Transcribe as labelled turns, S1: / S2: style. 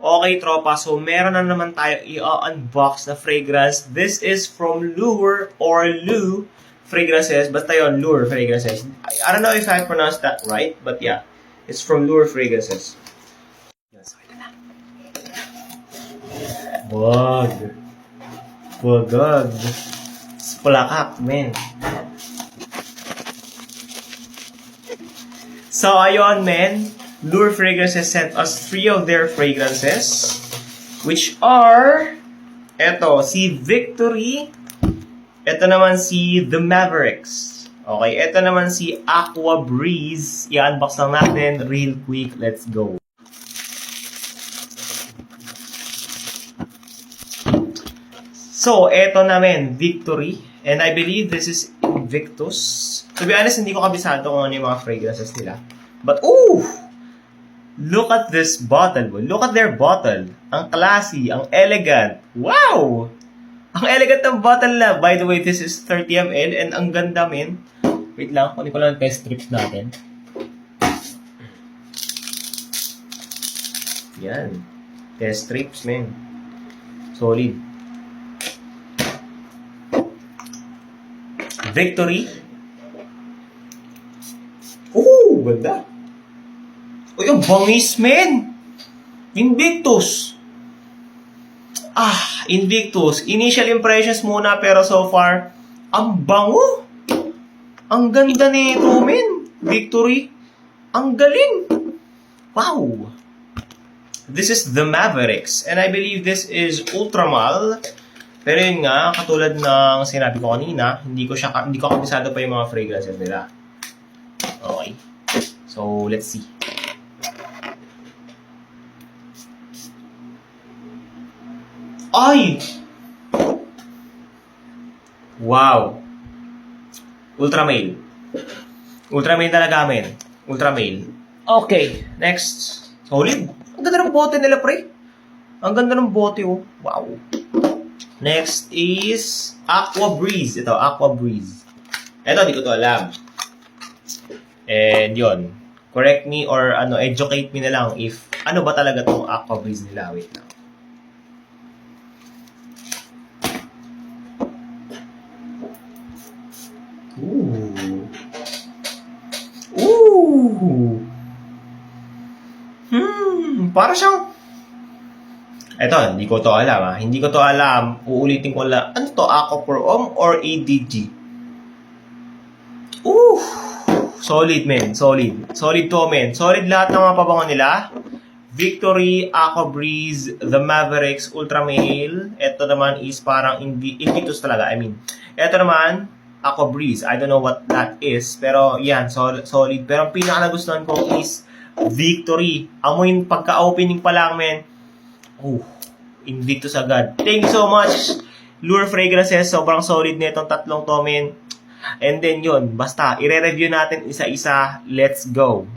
S1: Okay, tropa. So, meron na naman tayo i-unbox na fragrance. This is from Lure or Lou Fragrances. Basta yun, Lure Fragrances. I don't know if I pronounced that right, but yeah. It's from Lure Fragrances. Yan, so ito na. Wag. Wagag. Spulakak, man. So, ayun, men. Lure Fragrances sent us 3 of their fragrances, which are, eto, si Victory, eto naman si The Mavericks, okay, eto naman si Aqua Breeze. I-unbox lang natin real quick. Let's go. So, eto namin, Victory, and I believe this is Invictus. To be honest, hindi ko kabisado kung ano yung mga fragrances nila. But, ooh! Look at this bottle. Look at their bottle. Ang classy, ang elegant. Wow! Ang elegant ng bottle na. By the way, this is 30 ml and ang ganda, men. Wait lang, kunin ko lang ang test strips natin. Yan. Test strips, men. Solid. Victory. Ooh, ganda. Uy, ang bangis, men! Invictus! Invictus. Initial impressions muna, pero so far, ang bango! Ang ganda nito, men! Victory. Ang galing! Wow! This is The Mavericks, and I believe this is Ultramal. Pero yun nga, katulad ng sinabi ko kanina, hindi ko kabisado pa yung mga fragrances nila. Okay. So, let's see. Ay! Wow! Ultramale. Ultramale talaga, men. Ultramale. Okay, next. Solid. Ang ganda ng bote nila, pre. Ang ganda ng bote, oh. Wow. Next is Aqua Breeze. Ito, Aqua Breeze. Ito, di ko to alam. And yun. Correct me or educate me na lang if ano ba talaga itong Aqua Breeze nila. Wait lang. Ooh. Ooh. Para siyang... Eto, hindi ko to alam, ha. Hindi ko to alam. Uulitin ko lang. Ano to? Aqua Pro Homme or ADG? Ooh. Solid, men. Solid. Solid to, men. Solid lahat ng mga pabango nila. Victory, Aqua Breeze, The Mavericks, Ultramale. Ito naman is parang Invictus talaga. I mean, ito naman, Aqua Breeze. I don't know what that is. Pero yan, solid. Pero ang pinaka-nagustuhan ko is Victory. Amoy pagka-opening pa lang, men. Invictus agad. Thank you so much, Lure Fragrances. Sobrang solid na itong tatlong to, men. And then yun, basta, i-review natin isa-isa. Let's go.